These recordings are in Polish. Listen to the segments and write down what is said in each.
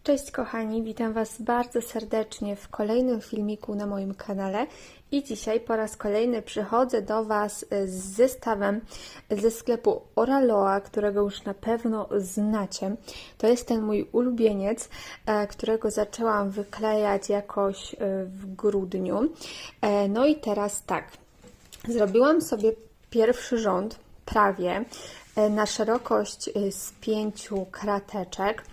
Cześć kochani, witam Was bardzo serdecznie w kolejnym filmiku na moim kanale i dzisiaj po raz kolejny przychodzę do Was z zestawem ze sklepu Oraloa, którego już na pewno znacie. To jest ten mój ulubieniec, którego zaczęłam wyklejać jakoś w grudniu. No i teraz tak, zrobiłam sobie pierwszy rząd prawie na szerokość z 5 krateczek.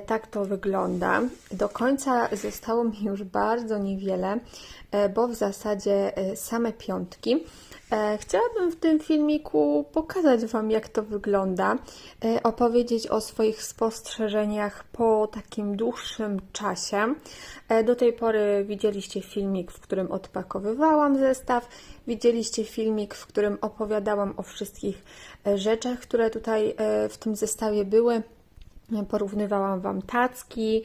Tak to wygląda. Do końca zostało mi już bardzo niewiele, bo w zasadzie same piątki. Chciałabym w tym filmiku pokazać Wam, jak to wygląda, opowiedzieć o swoich spostrzeżeniach po takim dłuższym czasie. Do tej pory widzieliście filmik, w którym odpakowywałam zestaw, widzieliście filmik, w którym opowiadałam o wszystkich rzeczach, które tutaj w tym zestawie były. Porównywałam Wam tacki,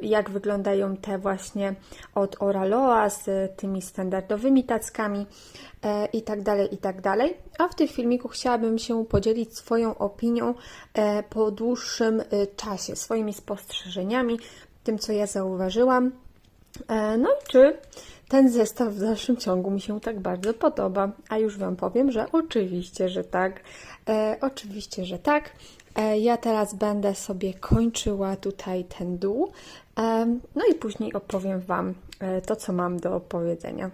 jak wyglądają te właśnie od Oraloa z tymi standardowymi tackami i tak dalej, i tak dalej. A w tym filmiku chciałabym się podzielić swoją opinią po dłuższym czasie, swoimi spostrzeżeniami, tym co ja zauważyłam. No i czy ten zestaw w dalszym ciągu mi się tak bardzo podoba? A już Wam powiem, że oczywiście, że tak. Oczywiście, że tak. Ja teraz będę sobie kończyła tutaj ten dół, no i później opowiem Wam to, co mam do opowiedzenia.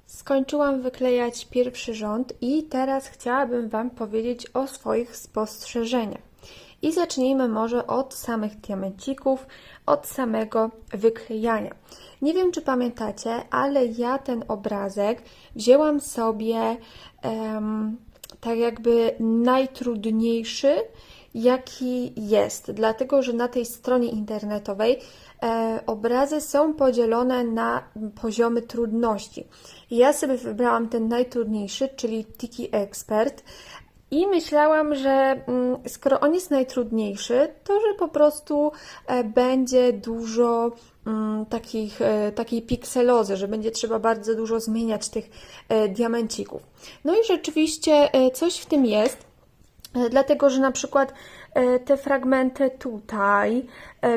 Skończyłam wyklejać pierwszy rząd i teraz chciałabym Wam powiedzieć o swoich spostrzeżeniach. I zacznijmy może od samych diamencików, od samego wyklejania. Nie wiem, czy pamiętacie, ale ja ten obrazek wzięłam sobie tak jakby najtrudniejszy, jaki jest, dlatego że na tej stronie internetowej obrazy są podzielone na poziomy trudności. Ja sobie wybrałam ten najtrudniejszy, czyli Tiki Expert i myślałam, że skoro on jest najtrudniejszy, to że po prostu będzie dużo takiej pikselozy, że będzie trzeba bardzo dużo zmieniać tych diamencików. No i rzeczywiście coś w tym jest. Dlatego, że na przykład te fragmenty tutaj,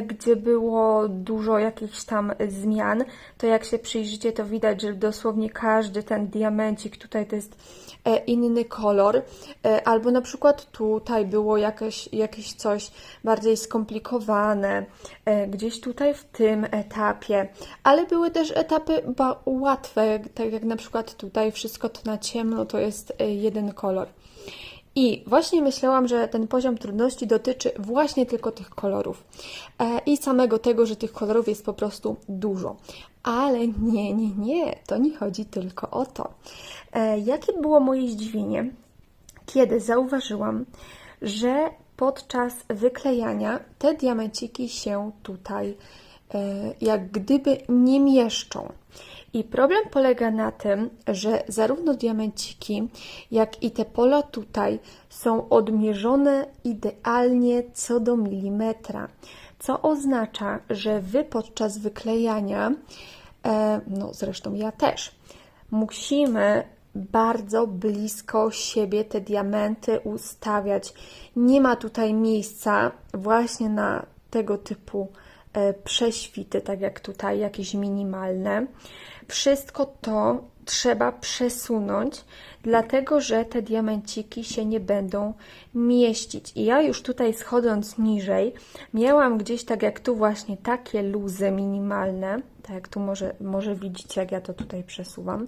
gdzie było dużo jakichś tam zmian, to jak się przyjrzycie, to widać, że dosłownie każdy ten diamencik tutaj to jest inny kolor, albo na przykład tutaj było jakieś coś bardziej skomplikowane, gdzieś tutaj w tym etapie, ale były też etapy łatwe, tak jak na przykład tutaj wszystko to na ciemno, to jest jeden kolor. I właśnie myślałam, że ten poziom trudności dotyczy właśnie tylko tych kolorów i samego tego, że tych kolorów jest po prostu dużo. Ale nie, to nie chodzi tylko o to. Jakie było moje zdziwienie, kiedy zauważyłam, że podczas wyklejania te diamenciki się tutaj jak gdyby nie mieszczą. I problem polega na tym, że zarówno diamenciki, jak i te pola tutaj są odmierzone idealnie co do milimetra, co oznacza, że Wy podczas wyklejania, no zresztą ja też, musimy bardzo blisko siebie te diamenty ustawiać. Nie ma tutaj miejsca właśnie na tego typu prześwity, tak jak tutaj, jakieś minimalne. Wszystko to trzeba przesunąć, dlatego że te diamenciki się nie będą mieścić. I ja już tutaj schodząc niżej, miałam gdzieś tak jak tu właśnie takie luzy minimalne, tak jak tu może widzicie, jak ja to tutaj przesuwam,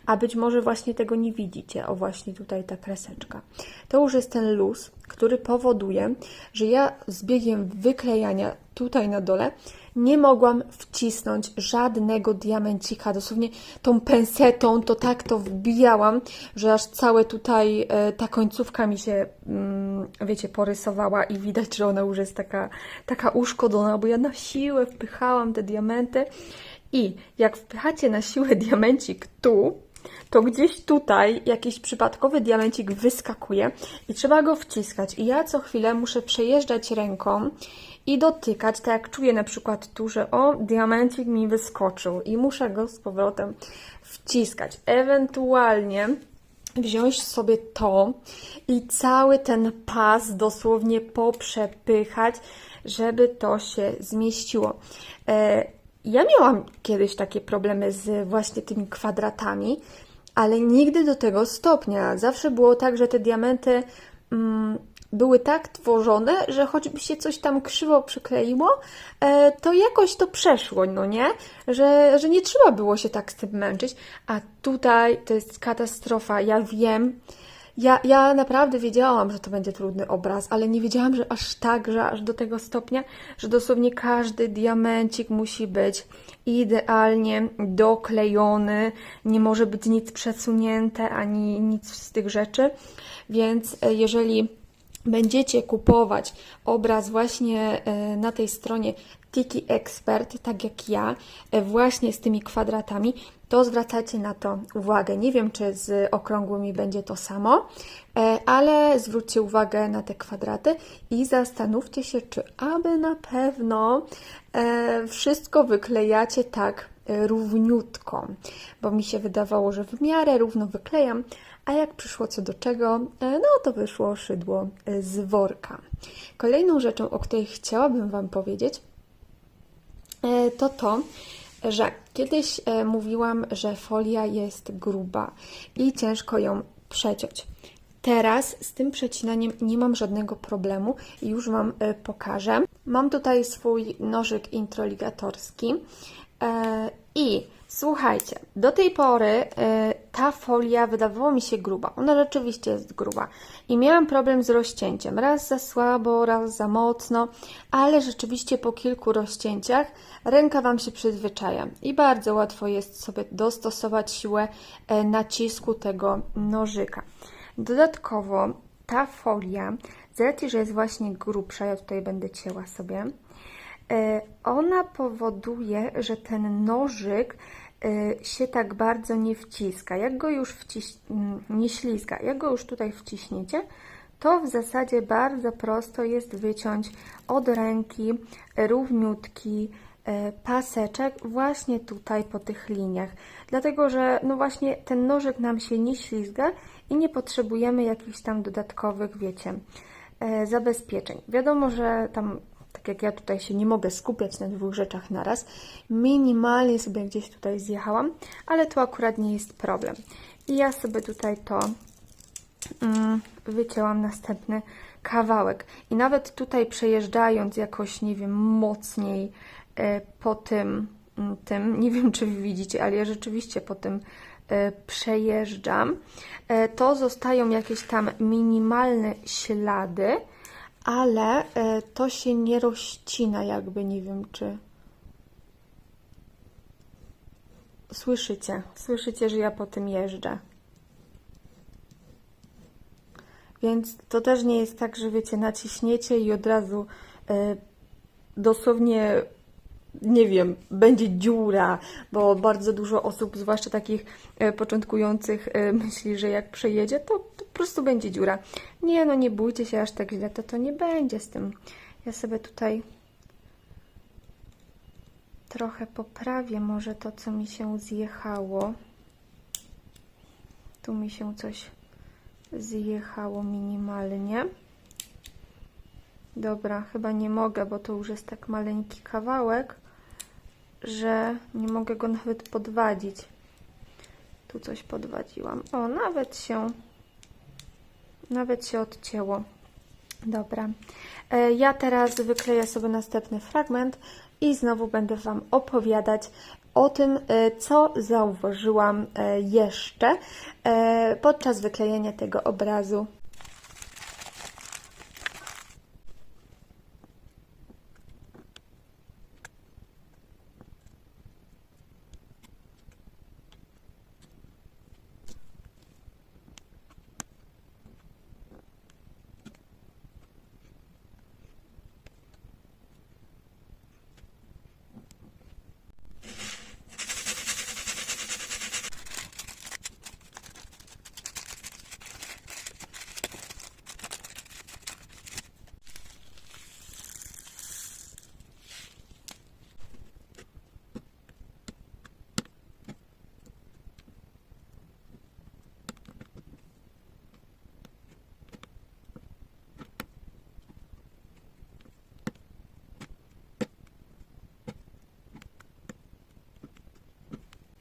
a być może właśnie tego nie widzicie, o właśnie tutaj ta kreseczka. To już jest ten luz, który powoduje, że ja z biegiem wyklejania tutaj na dole nie mogłam wcisnąć żadnego diamencika. Dosłownie tą pensetą to tak to wbijałam, że aż całe tutaj ta końcówka mi się, wiecie, porysowała i widać, że ona już jest taka uszkodzona, bo ja na siłę wpychałam te diamenty i jak wpychacie na siłę diamencik tu, to gdzieś tutaj jakiś przypadkowy diamencik wyskakuje i trzeba go wciskać. I ja co chwilę muszę przejeżdżać ręką i dotykać, tak jak czuję na przykład tu, że o, diamencik mi wyskoczył i muszę go z powrotem wciskać. Ewentualnie wziąć sobie to i cały ten pas dosłownie poprzepychać, żeby to się zmieściło. Ja miałam kiedyś takie problemy z właśnie tymi kwadratami, ale nigdy do tego stopnia. Zawsze było tak, że te diamenty były tak tworzone, że choćby się coś tam krzywo przykleiło, to jakoś to przeszło, no nie? Że nie trzeba było się tak z tym męczyć, a tutaj to jest katastrofa. Ja wiem, ja naprawdę wiedziałam, że to będzie trudny obraz, ale nie wiedziałam, że aż tak, że aż do tego stopnia, że dosłownie każdy diamencik musi być idealnie doklejony, nie może być nic przesunięte, ani nic z tych rzeczy, więc jeżeli będziecie kupować obraz właśnie na tej stronie Tiki Expert, tak jak ja, właśnie z tymi kwadratami, to zwracajcie na to uwagę. Nie wiem, czy z okrągłymi będzie to samo, ale zwróćcie uwagę na te kwadraty i zastanówcie się, czy aby na pewno wszystko wyklejacie tak równiutko, bo mi się wydawało, że w miarę równo wyklejam, a jak przyszło co do czego, no to wyszło szydło z worka. Kolejną rzeczą, o której chciałabym Wam powiedzieć, to, że kiedyś mówiłam, że folia jest gruba i ciężko ją przeciąć. Teraz z tym przecinaniem nie mam żadnego problemu i już Wam pokażę. Mam tutaj swój nożyk introligatorski i słuchajcie, do tej pory ta folia wydawała mi się gruba. Ona rzeczywiście jest gruba. I miałam problem z rozcięciem. Raz za słabo, raz za mocno, ale rzeczywiście po kilku rozcięciach ręka Wam się przyzwyczaja. I bardzo łatwo jest sobie dostosować siłę nacisku tego nożyka. Dodatkowo ta folia, z racji, że jest właśnie grubsza, ja tutaj będę cięła sobie, ona powoduje, że ten nożyk się tak bardzo nie wciska. Jak go już nie ślizga, jak go już tutaj wciśniecie, to w zasadzie bardzo prosto jest wyciąć od ręki równiutki paseczek właśnie tutaj po tych liniach, dlatego że no właśnie ten nożyk nam się nie ślizga i nie potrzebujemy jakichś tam dodatkowych, wiecie, zabezpieczeń. Wiadomo, że tam, tak jak ja tutaj się nie mogę skupiać na dwóch rzeczach naraz, minimalnie sobie gdzieś tutaj zjechałam, ale to akurat nie jest problem. I ja sobie tutaj to wycięłam następny kawałek. I nawet tutaj przejeżdżając jakoś, nie wiem, mocniej po tym, nie wiem, czy wy widzicie, ale ja rzeczywiście po tym przejeżdżam, to zostają jakieś tam minimalne ślady, ale to się nie rozcina jakby, nie wiem, czy słyszycie, że ja po tym jeżdżę. Więc to też nie jest tak, że wiecie, naciśniecie i od razu dosłownie, nie wiem, będzie dziura, bo bardzo dużo osób, zwłaszcza takich początkujących, myśli, że jak przejedzie, to po prostu będzie dziura. Nie, no nie bójcie się aż tak źle, to nie będzie z tym. Ja sobie tutaj trochę poprawię może to, co mi się zjechało. Tu mi się coś zjechało minimalnie. Dobra, chyba nie mogę, bo to już jest tak maleńki kawałek, że nie mogę go nawet podwadzić. Tu coś podwadziłam. O, nawet się odcięło. Dobra. Ja teraz wykleję sobie następny fragment i znowu będę Wam opowiadać o tym, co zauważyłam jeszcze podczas wyklejenia tego obrazu.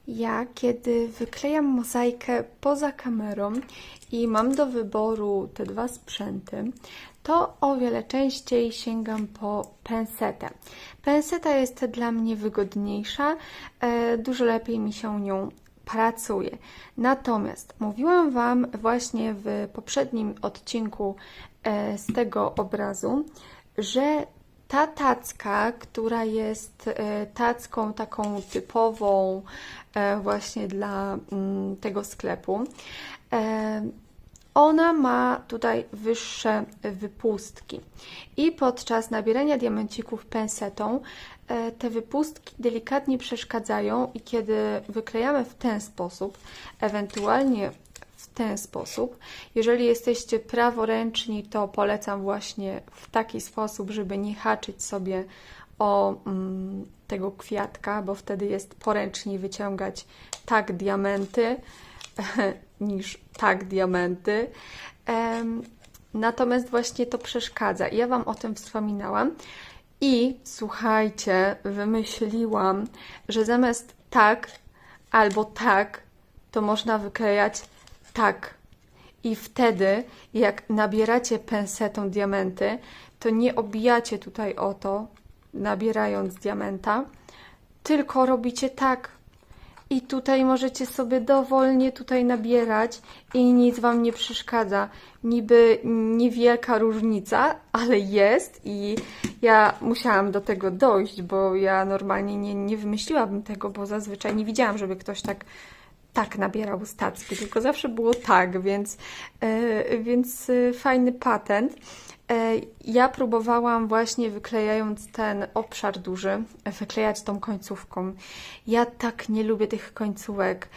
Ja, kiedy wyklejam mozaikę poza kamerą i mam do wyboru te dwa sprzęty, to o wiele częściej sięgam po pensetę. Penseta jest dla mnie wygodniejsza, dużo lepiej mi się nią pracuje. Natomiast mówiłam Wam właśnie w poprzednim odcinku z tego obrazu, że ta tacka, która jest tacką taką typową właśnie dla tego sklepu, ona ma tutaj wyższe wypustki i podczas nabierania diamencików pensetą te wypustki delikatnie przeszkadzają i kiedy wyklejamy w ten sposób, ewentualnie w ten sposób, jeżeli jesteście praworęczni, to polecam właśnie w taki sposób, żeby nie haczyć sobie o tego kwiatka, bo wtedy jest poręczniej wyciągać tak diamenty niż tak diamenty. Natomiast właśnie to przeszkadza. Ja Wam o tym wspominałam. I słuchajcie, wymyśliłam, że zamiast tak albo tak, to można wyklejać tak. I wtedy, jak nabieracie pensetą diamenty, to nie obijacie tutaj o to, nabierając diamenta, tylko robicie tak. I tutaj możecie sobie dowolnie tutaj nabierać i nic Wam nie przeszkadza. Niby niewielka różnica, ale jest i ja musiałam do tego dojść, bo ja normalnie nie wymyśliłabym tego, bo zazwyczaj nie widziałam, żeby ktoś tak nabierał z tacki, tylko zawsze było tak, więc fajny patent. Ja próbowałam właśnie wyklejając ten obszar duży, wyklejać tą końcówką. Ja tak nie lubię tych końcówek.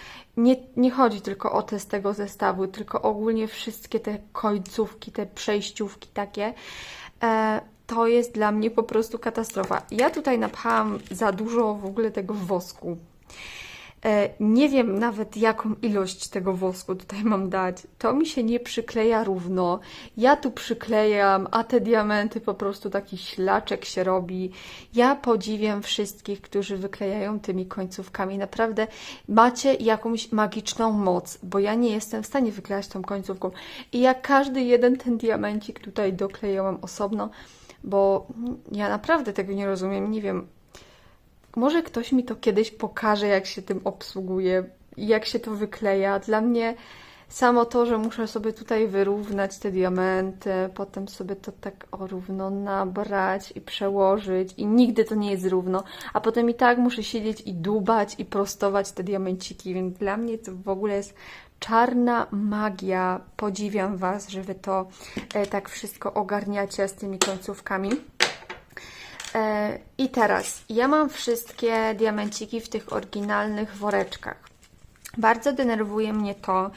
Nie chodzi tylko o te z tego zestawu, tylko ogólnie wszystkie te końcówki, te przejściówki takie. to jest dla mnie po prostu katastrofa. Ja tutaj napchałam za dużo w ogóle tego wosku. Nie wiem nawet, jaką ilość tego wosku tutaj mam dać. To mi się nie przykleja równo. Ja tu przyklejam, a te diamenty po prostu taki ślaczek się robi. Ja podziwiam wszystkich, którzy wyklejają tymi końcówkami. Naprawdę macie jakąś magiczną moc, bo ja nie jestem w stanie wyklejać tą końcówką. I ja każdy jeden ten diamencik tutaj doklejałam osobno, bo ja naprawdę tego nie rozumiem. Nie wiem. Może ktoś mi to kiedyś pokaże, jak się tym obsługuje, jak się to wykleja. Dla mnie samo to, że muszę sobie tutaj wyrównać te diamenty, potem sobie to tak równo nabrać i przełożyć i nigdy to nie jest równo, a potem i tak muszę siedzieć i dłubać i prostować te diamenciki, więc dla mnie to w ogóle jest czarna magia. Podziwiam Was, że Wy to tak wszystko ogarniacie z tymi końcówkami. I teraz, ja mam wszystkie diamenciki w tych oryginalnych woreczkach. Bardzo denerwuje mnie to,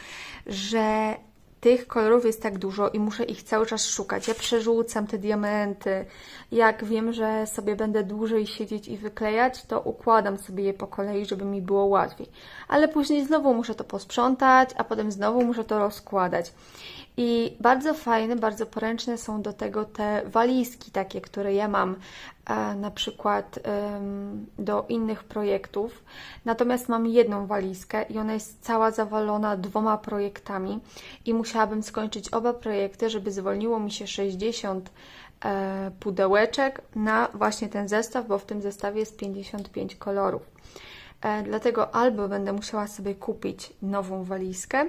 że tych kolorów jest tak dużo i muszę ich cały czas szukać. Ja przerzucam te diamenty. Jak wiem, że sobie będę dłużej siedzieć i wyklejać, to układam sobie je po kolei, żeby mi było łatwiej. Ale później znowu muszę to posprzątać, a potem znowu muszę to rozkładać. I bardzo fajne, bardzo poręczne są do tego te walizki takie, które ja mam na przykład do innych projektów. Natomiast mam jedną walizkę i ona jest cała zawalona 2 projektami i musiałabym skończyć oba projekty, żeby zwolniło mi się 60 pudełeczek na właśnie ten zestaw, bo w tym zestawie jest 55 kolorów. Dlatego albo będę musiała sobie kupić nową walizkę,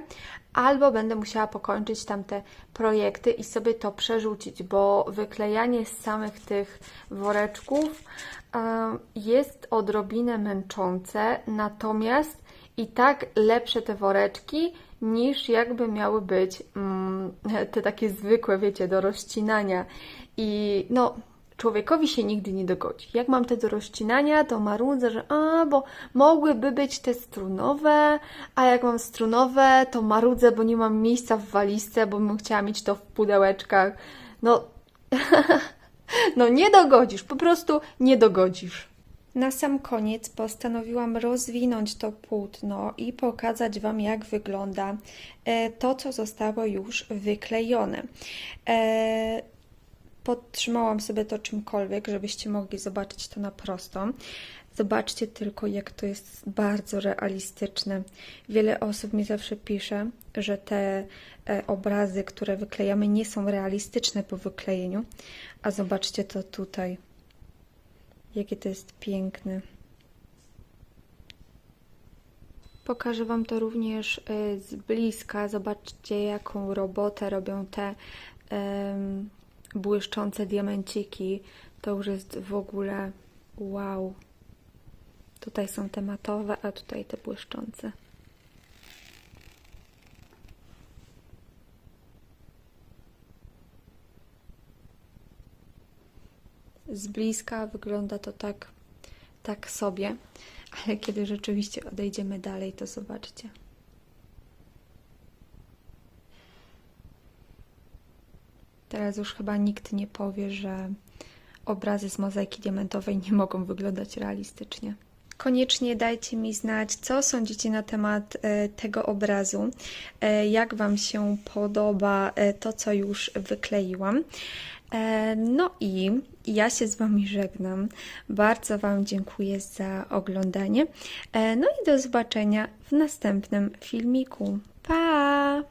albo będę musiała pokończyć tamte projekty i sobie to przerzucić, bo wyklejanie z samych tych woreczków jest odrobinę męczące, natomiast i tak lepsze te woreczki niż jakby miały być te takie zwykłe, wiecie, do rozcinania. I no, człowiekowi się nigdy nie dogodzi. Jak mam te do rozcinania, to marudzę, że bo mogłyby być te strunowe, a jak mam strunowe, to marudzę, bo nie mam miejsca w walizce, bo bym chciała mieć to w pudełeczkach. No, no nie dogodzisz, po prostu nie dogodzisz. Na sam koniec postanowiłam rozwinąć to płótno i pokazać Wam, jak wygląda to, co zostało już wyklejone. Podtrzymałam sobie to czymkolwiek, żebyście mogli zobaczyć to na prosto. Zobaczcie tylko, jak to jest bardzo realistyczne. Wiele osób mi zawsze pisze, że te obrazy, które wyklejamy, nie są realistyczne po wyklejeniu. A zobaczcie to tutaj. Jakie to jest piękne. Pokażę Wam to również z bliska. Zobaczcie, jaką robotę robią te błyszczące diamenciki. To już jest w ogóle wow. Tutaj są te matowe, a tutaj te błyszczące. Z bliska wygląda to tak sobie, ale kiedy rzeczywiście odejdziemy dalej, to zobaczcie. Teraz już chyba nikt nie powie, że obrazy z mozaiki diamentowej nie mogą wyglądać realistycznie. Koniecznie dajcie mi znać, co sądzicie na temat tego obrazu, jak Wam się podoba to, co już wykleiłam. No i ja się z Wami żegnam. Bardzo Wam dziękuję za oglądanie. No i do zobaczenia w następnym filmiku. Pa!